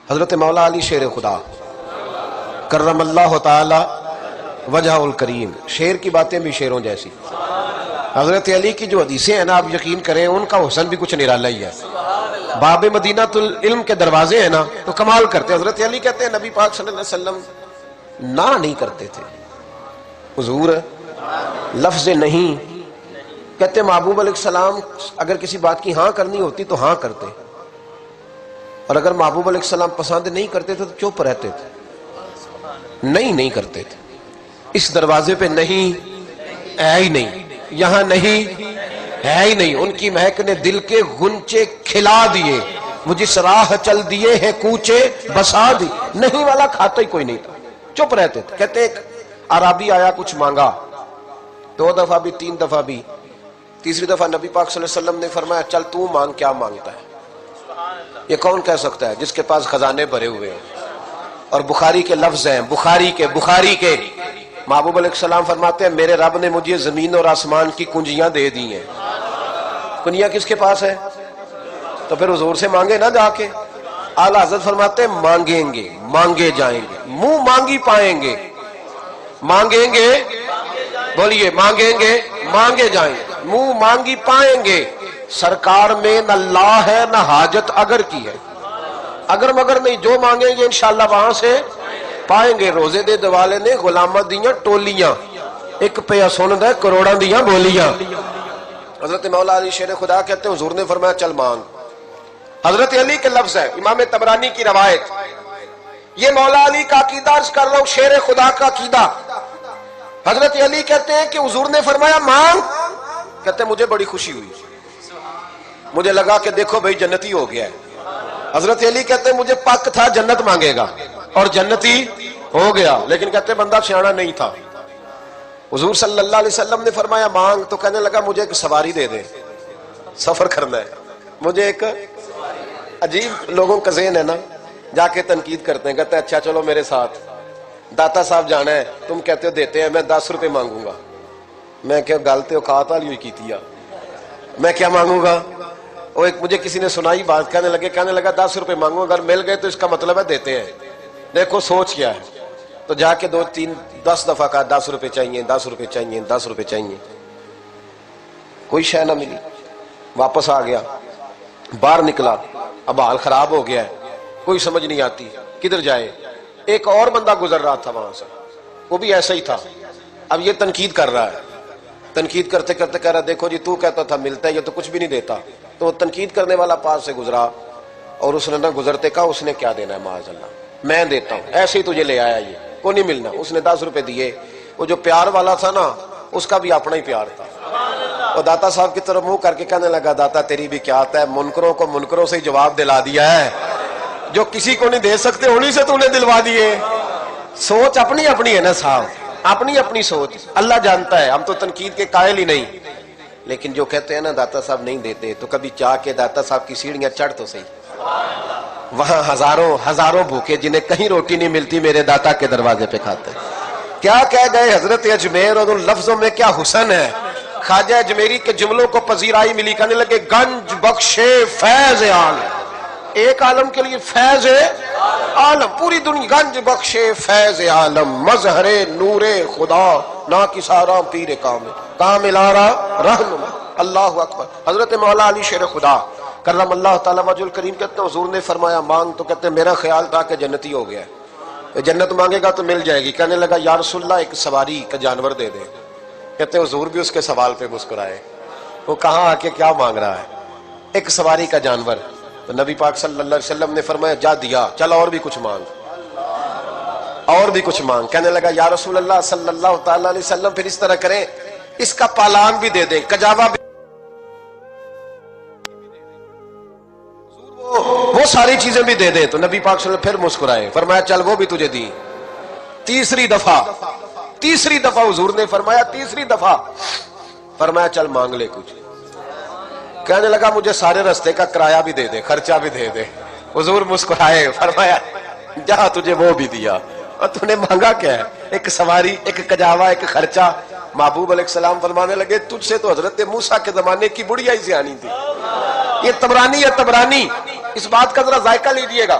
حضرت مولا علی شیر خدا کرم اللہ تعالی وجہ الکریم، شیر کی باتیں بھی شیروں جیسی. حضرت علی کی جو حدیثیں ہیں نا، آپ یقین کریں ان کا حسن بھی کچھ نرالا ہی ہے. باب مدینہ العلم کے دروازے ہیں نا تو کمال کرتے. حضرت علی کہتے ہیں نبی پاک صلی اللہ علیہ وسلم نہ نہیں کرتے تھے. حضور لفظ نہیں کہتے. محبوب علیہ السلام اگر کسی بات کی ہاں کرنی ہوتی تو ہاں کرتے، اور اگر محبوب علیہ السلام پسند نہیں کرتے تھے تو چپ رہتے تھے. نہیں کرتے تھے. اس دروازے پہ نہیں ہے ہی نہیں، یہاں نہیں ہے ہی نہیں. ان کی مہک نے دل کے غنچے کھلا دیے، وہ جس راہ چل دیے ہیں کوچے بسا دی. نہیں والا کھاتا ہی کوئی نہیں تھا، چپ رہتے تھے. کہتے ایک عربی آیا کچھ مانگا، 2 دفعہ بھی 3 دفعہ بھی، تیسری دفعہ نبی پاک صلی اللہ علیہ وسلم نے فرمایا چل تو مانگ. کیا مانگتا ہے؟ یہ کون کہہ سکتا ہے جس کے پاس خزانے بھرے ہوئے ہیں؟ اور بخاری کے لفظ ہیں، بخاری کے محبوب علیہ السلام فرماتے ہیں میرے رب نے مجھے زمین اور آسمان کی کنجیاں دے دی ہیں. کنجیاں کس کے پاس ہے؟ تو پھر حضور سے مانگے نہ جا کے. اعلیٰ حضرت فرماتے ہیں مانگیں گے مانگے جائیں گے، منہ مانگی پائیں گے. مانگیں گے، بولیے مانگیں گے مانگے جائیں گے، منہ مانگی پائیں گے. سرکار میں نہ لا ہے نہ حاجت اگر کی ہے. اگر مگر نہیں، جو مانگیں گے انشاءاللہ وہاں سے پائیں گے. روزے دے دوالے نے غلامہ دیاں ٹولیاں، ایک پہ سن دے کروڑاں دیاں بولیاں. حضرت مولا علی شیر خدا کہتے ہیں حضور نے فرمایا چل مانگ. حضرت علی کے لفظ ہے، امام طبرانی کی روایت. یہ مولا علی کا عقیدہ عرض کر رہا ہوں، شیر خدا کا عقیدہ. حضرت علی کہتے ہیں کہ حضور نے فرمایا مانگ. کہتے ہیں مجھے بڑی خوشی ہوئی، مجھے لگا کہ دیکھو بھئی جنتی ہو گیا ہے. حضرت علی کہتے ہیں مجھے پک تھا جنت مانگے گا، اور جنتی ہو گیا. لیکن کہتے ہیں بندہ سیاںا نہیں تھا. حضور صلی اللہ علیہ وسلم نے فرمایا مانگ. تو کہنے لگا مجھے ایک سواری دے دے، سفر کرنا ہے مجھے. ایک عجیب لوگوں کا ذہن ہے نا، جا کے تنقید کرتے ہیں، کہتے ہیں اچھا چلو میرے ساتھ داتا صاحب جانا ہے، تم کہتے ہو دیتے ہیں، میں 10 روپے مانگوں گا. میں کہ گلتے اوقات والی ہوئی کی میں کیا مانگوں گا؟ وہ ایک مجھے کسی نے سنائی بات، کہنے لگا 10 روپے مانگوں، اگر مل گئے تو اس کا مطلب ہے دیتے ہیں. دیکھو سوچ کیا ہے. تو جا کے 10 دفعہ کہا 10 روپے چاہیے 10 روپے چاہیے 10 روپے چاہیے. کوئی شے نہ ملی. واپس آ گیا، باہر نکلا، اب حال خراب ہو گیا ہے، کوئی سمجھ نہیں آتی کدھر جائے. ایک اور بندہ گزر رہا تھا وہاں سے، وہ بھی ایسا ہی تھا. اب یہ تنقید کر رہا ہے، تنقید کرتے کرتے کہہ رہا دیکھو جی تو کہتا تھا ملتا ہے، یہ تو کچھ بھی نہیں دیتا. تو وہ تنقید کرنے والا پاس سے گزرا، اور اس نے نہ گزرتے کہا اس نے کیا دینا ہے، معاذ اللہ میں دیتا ہوں، ایسے ہی تجھے لے آیا، یہ کو نہیں ملنا. اس نے 10 روپے دیے. وہ جو پیار والا تھا نا، اس کا بھی اپنا ہی پیار تھا. وہ داتا صاحب کی طرف منہ کر کے کہنے لگا داتا تیری بھی کیا آتا ہے، منکروں کو منکروں سے ہی جواب دلا دیا ہے، جو کسی کو نہیں دے سکتے انہی سے تو نے دلوا دیے. سوچ اپنی اپنی ہے نا صاحب، اپنی اپنی سوچ. اللہ جانتا ہے، ہم تو تنقید کے قائل ہی نہیں. لیکن جو کہتے ہیں نا داتا صاحب نہیں دیتے، تو کبھی چاہ کے داتا صاحب کی سیڑھیاں چڑھ تو صحیح. وہاں ہزاروں بھوکے جنہیں کہیں روٹی نہیں ملتی میرے داتا کے دروازے پہ کھاتے. کیا کہہ گئے حضرت اجمیر، اور ان لفظوں میں کیا حسن ہے. خواجہ اجمیری کے جملوں کو پذیرائی ملی، کہنے لگے گنج بخشے فیض عالم. ایک عالم کے لیے فیض عالم، پوری دنیا. گنج بخشے فیض عالم، مظہر نور خدا، نا کسارا پیر کامل آرا رہنما. اللہ اکبر. حضرت مولا علی شیر خدا کرم اللہ تعالیٰ وجہ الکریم کہتے ہیں حضور نے فرمایا مانگ. تو کہتے ہیں میرا خیال تھا کہ جنتی ہو گیا ہے، جنت مانگے گا تو مل جائے گی. کہنے لگا یا رسول اللہ ایک سواری کا جانور دے دے. کہتے ہیں حضور بھی اس کے سوال پہ مسکرائے. وہ کہاں آ کے کیا مانگ رہا ہے، ایک سواری کا جانور. تو نبی پاک صلی اللہ علیہ وسلم نے فرمایا جا دیا، چل اور بھی کچھ مانگ، اور بھی کچھ مانگ. کہنے لگا یا رسول اللہ صلی اللہ تعالیٰ علیہ وسلم پھر اس طرح کریں، اس کا پالان بھی دے دیں، کجاوا بھی، وہ ساری چیزیں بھی دے دیں. تو نبی پاک صلی اللہ علیہ وسلم پھر مسکرائے، فرمایا چل وہ بھی تجھے دی. تیسری دفعہ حضور نے فرمایا، تیسری دفعہ فرمایا چل مانگ لے کچھ. کہنے لگا مجھے سارے رستے کا کرایہ بھی دے دے، خرچہ بھی دے دے. حضور مسکرائے، فرمایا جہاں تجھے وہ بھی دیا. اور تو نے مانگا کیا ہے، ایک سواری، ایک کجاوا، ایک خرچہ. محبوب علیہ السلام فرمانے لگے تجھ سے تو حضرت موسیٰ کے زمانے کی بڑھیا ہی سیانی تھی. یہ طبرانی ہے، طبرانی. اس بات کا ذرا ذائقہ لیجئے گا.